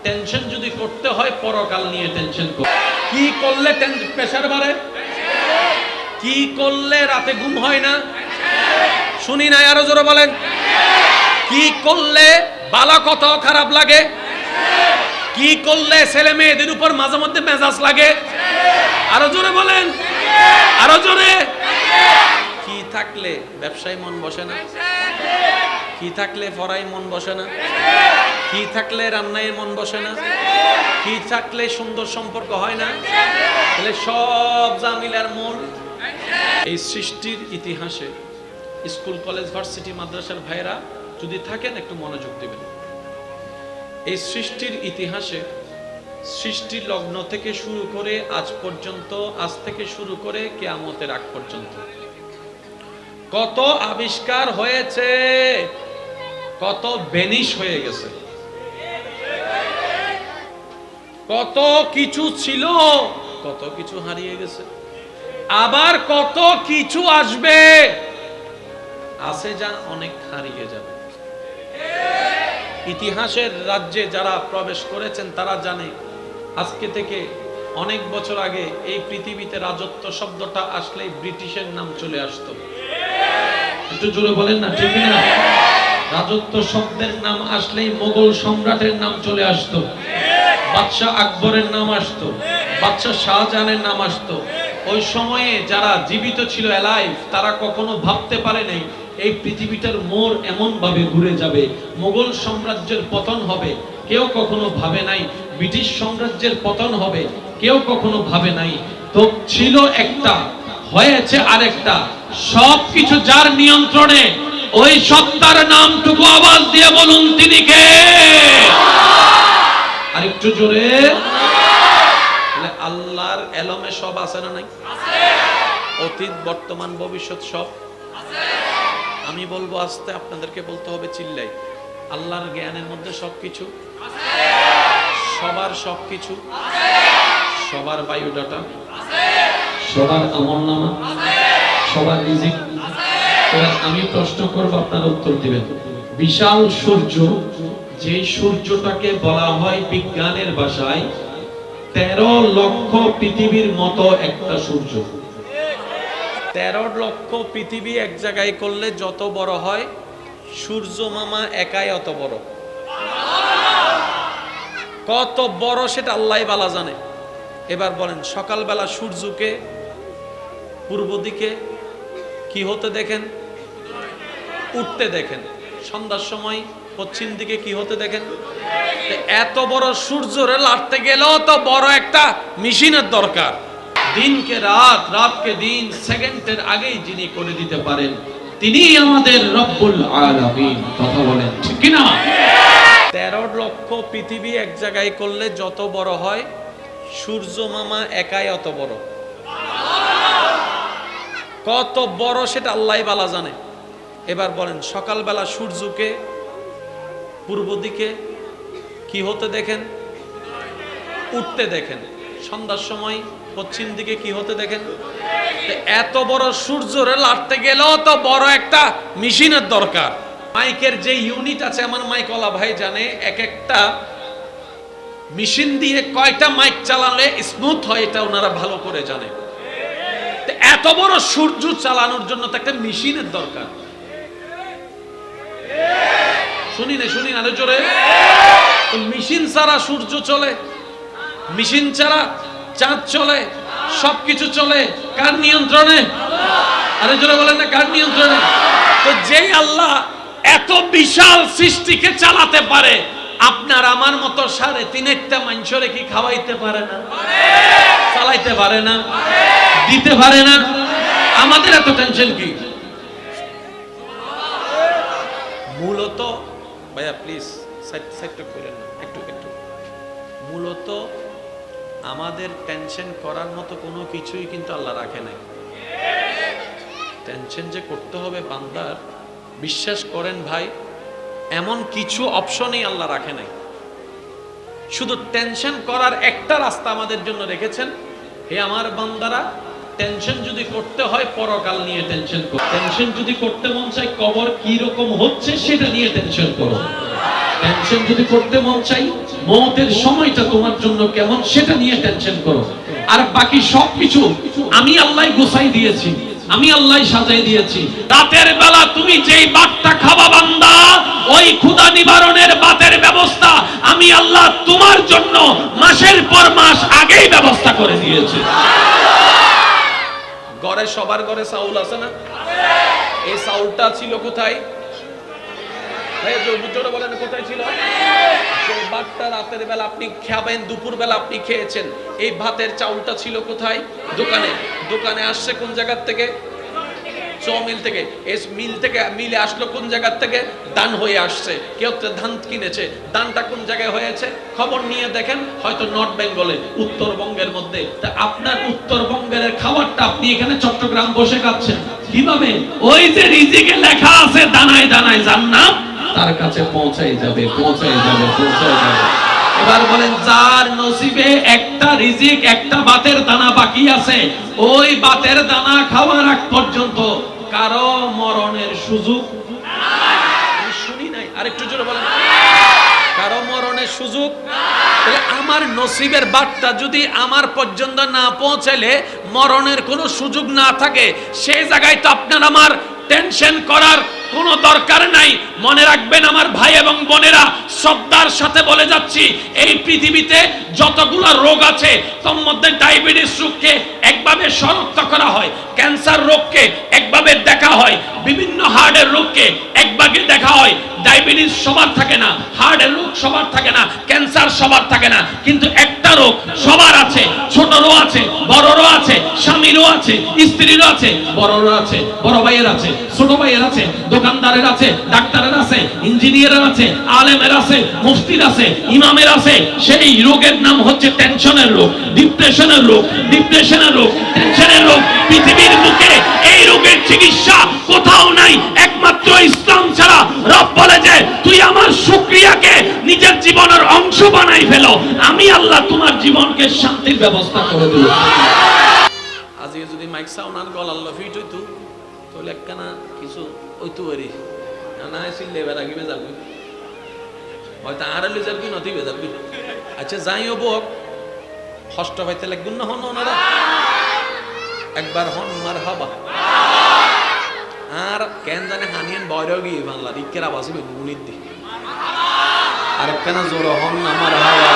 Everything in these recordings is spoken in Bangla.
টেনশন যদি করতে হয় পরকাল নিয়ে টেনশন করো। কি করলে প্রেসার বাড়ে? কি করলে রাতে ঘুম হয় না? শুনি না, আরো জোরে বলেন। কি করলে বালা কত খারাপ লাগে? কি করলে ছেলে মেয়েদের উপর মাঝে মধ্যে মেজাজ লাগে? আরো জোরে বলেন, আরো জোরে। কি থাকলে ব্যবসায় মন বসে না? কি থাকলে পড়ায় মন বসে না? কি থাকলে রান্নায় মন বসে না? কি থাকলে সুন্দর সম্পর্ক হয় না? তাহলে সব জামিলার মূল এই সৃষ্টির ইতিহাসে স্কুল কলেজ ভার্সিটি মাদ্রাসার ভাইরা যদি থাকেন একটু মনোযোগ দিবেন। এই সৃষ্টির ইতিহাসে সৃষ্টির লগ্ন থেকে শুরু করে আজ পর্যন্ত, আজ থেকে শুরু করে কিয়ামতের আগ পর্যন্ত কত আবিষ্কার হয়েছে, কত বেনিশ হয়ে গেছে, কত কিছু ছিল, কত কিছু হারিয়ে গেছে, আবার কত কিছু আসবে, আছে যা অনেক হারিয়ে যাবে। ইতিহাসের রাজ্যে যারা প্রবেশ করেছেন তারা জানে আজকে থেকে অনেক বছর আগে এই পৃথিবীতে রাজত্ব শব্দটা আসলেই ব্রিটিশের নাম চলে আসতো। একটু জোরে বলেন না, ঠিক না? রাজত্ব শব্দের নাম আসলেই মোগল সম্রাটের নাম চলে আসতো, বাদশাহ আকবরের নাম আসতো, বাদশাহ শাহজাহানের নাম আসতো। ওই সময়ে যারা জীবিত ছিল, অ্যালাইভ, তারা কখনো ভাবতে পারে নাই এই পৃথিবীটার মোড় এমন ভাবে ঘুরে যাবে, মোগল সাম্রাজ্যের পতন হবে। কেউ কখনো ভাবে নাই ব্রিটিশ সাম্রাজ্যের পতন হবে, কেউ কখনো ভাবে নাই। তো ছিল একটা, হয়েছে আরেকটা। সবকিছু যার নিয়ন্ত্রণে, ওই সত্তার নামটুকু আওয়াজ দিয়ে বলুন, তিনি কে? আর একটু জোরে। আল্লাহর এলমে সব আছে না নাই? অতীত, বর্তমান, ভবিষ্যৎ সব আমি বলবো আস্তে, আপনাদেরকে বলতে হবে চিল্লাই। আল্লাহর জ্ঞানের মধ্যে সবকিছু, সবার সবকিছু, সবার বায়োডাটা, সবার আমলনামা, সবার রিজিক। আমি প্রশ্ন করব, আপনারা উত্তর দিবেন। বিশাল সূর্য, যে সূর্যটাকে বলা হয় বিজ্ঞানের ভাষায় 13 লক্ষ পৃথিবীর মতো একটা সূর্য। 13 লক্ষ পৃথিবী এক জায়গায় করলে যত বড় হয়, সূর্য মামা একাই অত বড়। কত বড় সেটা আল্লাহই বালা জানে। এবার বলেন, সকালবেলা সূর্যকে পূর্ব দিকে কি হতে দেখেন? উঠতে দেখেন। সন্ধ্যার সময় পশ্চিম দিকে কি হতে দেখেন? এত বড় সূর্যরে লাড়তে গেলেও তো বড় একটা মেশিনের দরকার। দিনকে রাত, রাতকে দিন, সেকেন্ডের আগেই যিনি করে দিতে পারেন, তিনি আমাদের রব্বুল আলামিন। কথা বলেন ঠিক কি না? 13 লক্ষ পৃথিবী এক জায়গায় করলে যত বড় হয়, সূর্য মামা একাই অত বড়। কত বড় সেটা আল্লাহই বালা জানে। এবার বলেন, সকালবেলা সূর্যকে পূর্ব দিকে কি হতে দেখেন? উঠতে দেখেন। সন্ধ্যার সময় পশ্চিম দিকে কি হতে দেখেন? এত বড় সূর্যরে লাড়তে গেলেও তো বড় একটা মেশিনের দরকার। মাইকের যে ইউনিট আছে, আমার মাইকওয়ালা ভাই জানে এক একটা মেশিন দিয়ে কয়টা মাইক চালালে স্মুথ হয়, এটা ওনারা ভালো করে জানে। এত বড় সূর্য চালানোর জন্য তো একটা মেশিনের দরকার। শুনি না জোরে। মেশিন ছাড়া সূর্য চলে, মেশিন ছাড়া চাঁদ চলে, সবকিছু চলে কার নিয়ন্ত্রণে? আরে জোরে বলেন না, কার নিয়ন্ত্রণে? তো যেই আল্লাহ এত বিশাল সৃষ্টিকে চালাতে পারে, আপনার আমার মতো 3.5টা মানুষরে কি খাওয়াইতে পারে না? চালাইতে পারে না? দিতে পারে না? আমাদের এত টেনশন কি? মূলত ভাইয়া প্লিজ সাইডটা করেন না, একটু মূলত আমাদের টেনশন করার মতো কোনো কিছুই কিন্তু আল্লাহ রাখে নাই। টেনশন যে করতে হবে বান্দার, বিশ্বাস করেন ভাই, এমন কিছু অপশনই আল্লাহ রাখে নাই। শুধু টেনশন করার একটা রাস্তা আমাদের জন্য রেখেছেন, হে আমার বান্দারা, টেনশন যদি করতে হয় পরকাল নিয়ে টেনশন করো। টেনশন যদি করতে মন চায় কবর কি রকম হচ্ছে সেটা নিয়ে টেনশন করো। টেনশন যদি করতে মন চাই, মওতের সময়টা তোমার জন্য কেমন সেটা নিয়ে টেনশন করো। আর বাকি সবকিছু আমি আল্লাহ গোছাই দিয়েছি, আমি আল্লাহ সাজাই দিয়েছি। রাতের বেলা তুমি যেই বাতটা খাবা বান্দা, ওই ক্ষুধা নিবারণের বাতের ব্যবস্থা আমি আল্লাহ তোমার জন্য মাসের পর মাস আগেই ব্যবস্থা করে দিয়েছি। ঘরে সবার ঘরে চাউল আছে না? এই চাউলটা ছিল কোথায়? বলেন কোথায় ছিল? এই ভাতটা রাতের বেলা আপনি খাবেন, দুপুর বেলা আপনি খেয়েছেন, এই ভাতের চাউলটা ছিল কোথায়? দোকানে। দোকানে আসছে কোন জায়গার থেকে? মিল থেকে। এই মিল থেকে মিলে আসলো কোন জায়গার থেকে? দান হয়ে আসছে। কেউ ধান কিনেছে, দানটা কোন জায়গায় হয়েছে? খবর নিয়ে দেখেন হয়তো নর্থ বেঙ্গলে, উত্তরবঙ্গের মধ্যে। তা আপনার উত্তরবঙ্গের খাবারটা আপনি এখানে চট্টগ্রাম বসে খাচ্ছেন কিভাবে? ওই যে রিজিকে লেখা আছে দানায় দানায় জান্নাত তার কাছে পৌঁছাই যাবে, পৌঁছাই যাবে, পৌঁছাই যাবে। এবার বলেন যার নসিবে একটা রিজিক, একটা বাতের দানা বাকি আছে, ওই বাতের দানা খাওয়ার আগ পর্যন্ত কারো মরণের সুযোগ আমি শুনি নাই। আরেকটু জোরে বলেন, কারো মরণের সুযোগ। তাহলে আমার নসিবের বাতটা যদি আমার পর্যন্ত না পৌঁছালে, মরণের কোনো সুযোগ না থাকে, সেই জায়গায় তো আপনার আমার টেনশন করার কোনো দরকার নাই। মনে রাখবেন আমার ভাই এবং বোনেরা, শ্রদ্ধার সাথে বলে যাচ্ছি, এই পৃথিবীতে যতগুলো রোগ আছে তার মধ্যে ডায়াবেটিস রোগকে একভাবে শনাক্ত করা হয়, ক্যান্সার রোগকে একভাবে দেখা হয়, বিভিন্ন হার্টের রোগকে একভাবে দেখা হয়। ডায়াবেটিস সবার থাকে না, হার্টের রোগ সবার থাকে না, ক্যান্সার সবার থাকে না, কিন্তু একটা রোগ সবার আছে। ছোটরও আছে, বড়রও আছে, স্বামীরও আছে, স্ত্রীরও আছে, বড়রও আছে, বড় ভাইয়ের আছে, ছোট ভাইয়ের আছে, দোকানদারের আছে, ডাক্তারের আছে, ইঞ্জিনিয়ারের আছে, আলেমের আছে, মুফতির আছে, ইমামের আছে। সেই রোগের নাম হচ্ছে টেনশনের রোগ, ডিপ্রেশনের রোগ, ডিপ্রেশনের রোগ, টেনশনের রোগ। পৃথিবীর বুকে এই রোগের চিকিৎসা কোথাও নাই, একমাত্র ইসলাম ছাড়া। রব বলে যে তুই আমার শুকরিয়াকে নিজের জীবনের অংশ বানাই ফেলো, আমি আল্লাহ তোমার জীবনকে শান্তির ব্যবস্থা করে দেব। আজকে যদি মাইক সাউন্ড গলার ফিট হইতো তাহলে একখানা কিছু হইতো পারি না, সিলে বেড়াগিবে যাবি হয়তো আর হলে যাবি নথিবে যাবি। আচ্ছা যাই হব, কষ্ট পাইতে লাগবেন না হন ওনারা, একবার হন মার হাবা। আর কেন জানে হানিয়ান বয়রাও গিয়ে বাংলা দিকের আবাসি গুণিত দি আর একখানা জোর হন আমার হাওয়া।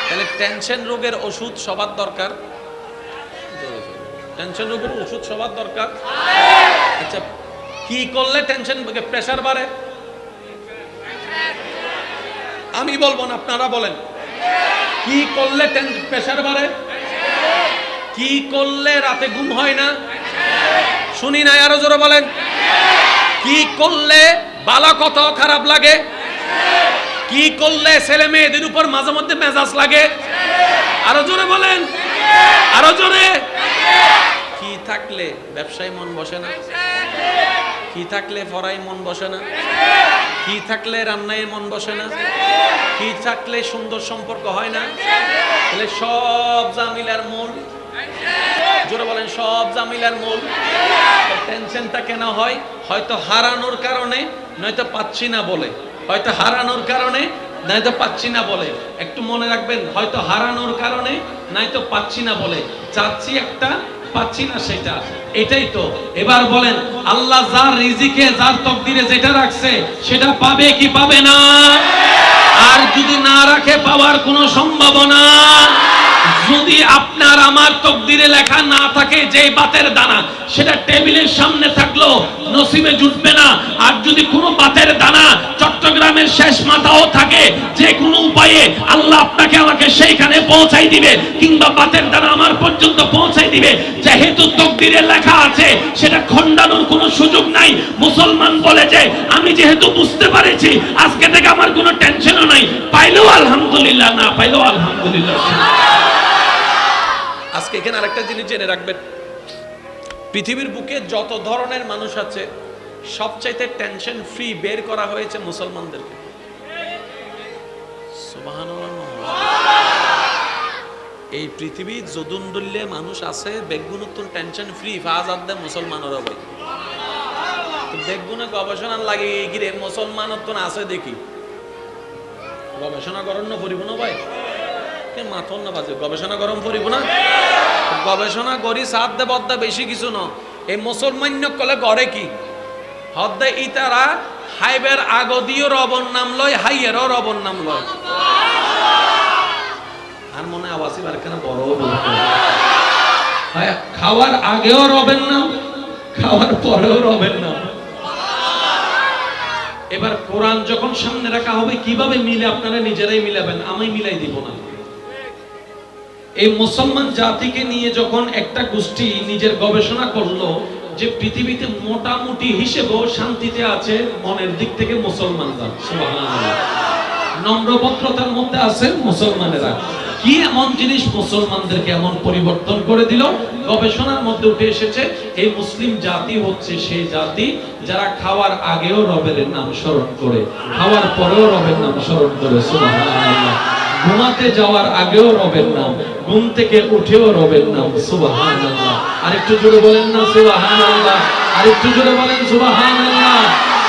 তাহলে টেনশন রোগের ওষুধ সবার দরকার, টেনশন রোগের ওষুধ সবার দরকার। আচ্ছা কি করলে টেনশন প্রেসার বাড়ে? আমি বলবো না, আপনারা বলেন কি করলে প্রেসার বাড়ে? কি করলে রাতে ঘুম হয় না? শুনি না, আরো জোরে বলেন। কি করলে বালা কত খারাপ লাগে? কি করলে ছেলে মেয়েদের উপর মাঝে মধ্যে মেজাজ লাগে? আরো জোরে বলেন, আরো জোরে। কি থাকলে ব্যবসায় মন বসে না? কি থাকলে পড়ায় মন বসে না? কি থাকলে রান্নায় মন বসে না? কি থাকলে সুন্দর সম্পর্ক হয় না? তাহলে সব জামিলার মূল, জোরে বলেন, সব জামিলার মূল। টেনশনটা কেন হয়? হয়তো হারানোর কারণে, নয়তো পাচ্ছি না বলে। হয়তো হারানোর কারণে, নয়তো পাচ্ছি না বলে। একটু মনে রাখবেন, হয়তো হারানোর কারণে, নয়তো পাচ্ছি না বলে। চাচ্ছি একটা, পাচ্ছি না সেটা, এটাই তো। এবার বলেন আল্লাহ যার রিজিকে, যার তকদিরে যেটা রাখছে সেটা পাবে কি পাবে না? আর যদি না রাখে পাওয়ার কোনো সম্ভাবনা? যদি আপনার আমার তকদিরে লেখা না থাকে যে বাতের দানা, সেটা টেবিলের সামনে থাকলো নসিবে জুটবে না। আর যদি কোনো বাতের দানা চট্টগ্রামের শেষ মাথাও থাকে, যে কোনো উপায়ে আল্লাহ আপনাকে আমাকে সেইখানে পৌঁছাই দিবে, কিংবা বাতের দানা আমার পর্যন্ত পৌঁছাই দিবে। যেহেতু তকদিরে লেখা আছে, সেটা খণ্ডানোর কোনো সুযোগ নাই। মুসলমান বলে যে আমি যেহেতু বুঝতে পারেছি, আজকে থেকে আমার কোনো টেনশনও নাই, পাইলেও আলহামদুলিল্লাহ, না পাইলেও আলহামদুলিল্লাহ। আজকে এখানে আরেকটা জিনিস জেনে রাখবেন, পৃথিবীর বুকে যত ধরনের মানুষ আছে, সবচাইতে টেনশন ফ্রি বের করা হয়েছে মুসলমানদেরকে। সুবহানাল্লাহ। এই পৃথিবী যদুন্দুল্যে মানুষ আছে, বেগুনতুন টেনশন ফ্রি ফাজাদ দে মুসলমানরা ভাই। বেগুনে গবেষণা লাগে গিরে মুসলমানত্ব আছে দেখি, গবেষণা করেন না পড়িব না ভাই, মাথন না বাজে, গবেষণা গরম পড়িব না, গবেষণা করি সাত দে বদ্দা বেশি কিছু ন। এই মুসলমান কলে করে কি হদ্দে ইতারা হাইবের আগদিও রবন নাম লয়, হাইয়েরও রবন নাম লয়। আর মনে আবাসি বারখানা বড় খাওয়ার আগেও রবেন নাম, খাওয়ার পরেও রবেন নাম। এবার কোরআন যখন সামনে রাখা হবে কিভাবে মিলে আপনারা নিজেরাই মিলাবেন, আমি মিলাই দিব না। এই মুসলমান জাতিকে নিয়ে যখন একটা গোষ্ঠী নিজের গবেষণা করলো যে পৃথিবীতে মোটামুটি হিসেবেও শান্তিতে আছে মনের দিক থেকে মুসলমানরা, সুবহানাল্লাহ, নম্রভদ্রতার মধ্যে আছে মুসলমানেরা। কি এমন জিনিস মুসলমানদেরকে এমন পরিবর্তন করে দিল? গবেষণার মধ্যে উঠে এসেছে এই মুসলিম জাতি হচ্ছে সেই জাতি যারা খাওয়ার আগেও রবের নাম স্মরণ করে, খাওয়ার পরেও রবের নাম স্মরণ করে, সুবহানাল্লাহ। ঘুমাতে যাওয়ার আগেও রবের নাম, ঘুম থেকে উঠেও রবের নাম, সুবহানাল্লাহ। আরেকটু জোরে বলেন না সুবহানাল্লাহ, আরেকটু জোরে বলেন সুবহানাল্লাহ।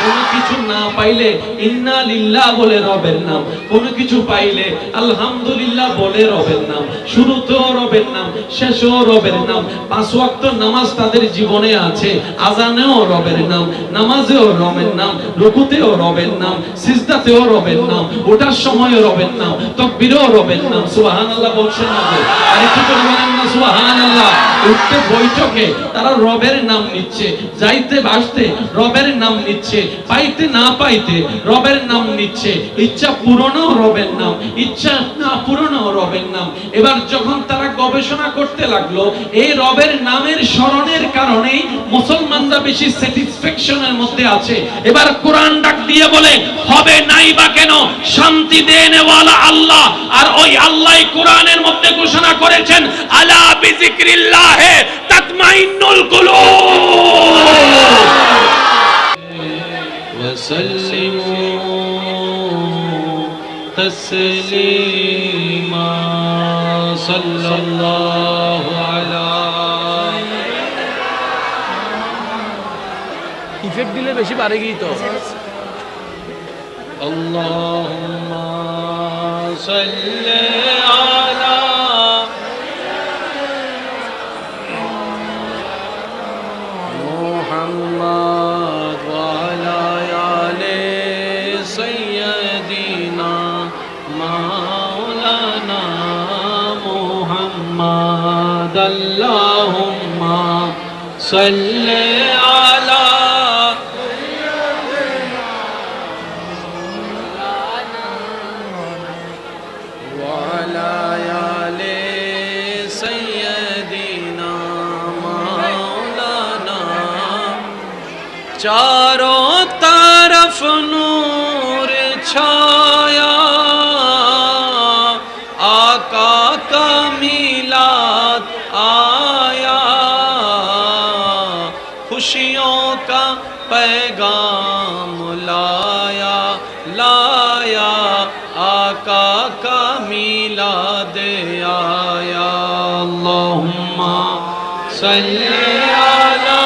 কোনো কিছু না পাইলে ইন্না লিল্লাহ বলে রবের নাম, কোনো কিছু পাইলে আলহামদুলিল্লাহ বলে রবের নাম, শুরুতেও রবের নাম, শেষেও রবের নাম। 5 ওয়াক্ত নামাজ তাদের জীবনে আছে, আজানেও রবের নাম, নামাজেও রবের নাম, রুকুতেও রবের নাম, সিজদাতেও রবের নাম, ওঠার সময়ও রবের নাম, তাকবীরেও রবের নাম। সুবহানাল্লাহ বলছেন না? আরেকটু করে বলেন না সুবহানাল্লাহ। উঠতে বৈঠকে তারা রবের নাম নিচ্ছে, যাইতে বাসতে রবের নাম নিচ্ছে, পাইতে না পাইতে রবের নাম নিচ্ছে, ইচ্ছা পূরণও রবের নাম, ইচ্ছা না পূরণও রবের নাম। এবার যখন তারা গবেষণা করতে লাগলো এই রবের নামের স্মরণের কারণেই মুসলমানরা বেশি স্যাটিসফ্যাকশনের মধ্যে আছে। এবার কোরআন ডাক দিয়ে বলে হবে নাই বা কেন, শান্তি দেনেওয়ালা আল্লাহ, আর ওই আল্লাহই কোরআনের মধ্যে ঘোষণা করেছেন আলা বিযিকরিল্লাহ তাতমাইন্নুল কুলুব। وسلموا تسليما صلى الله على ইফেক্ট দিলে বেশি পারে কি তো আল্লাহুম্মা সাল্লি আলা মুহাম্মদ ওয়া আলা আলি সাইয়্যিদিনা মাওলানা মুহাম্মদ। আল্লাহুম্মা সাল্লি আলা चारों तरफ नूर छाया, आका का मिलाद आया, खुशियों का पैगाम लाया, लाया आका का मिलाद आया। अल्लाहुम्मा सल्ली आला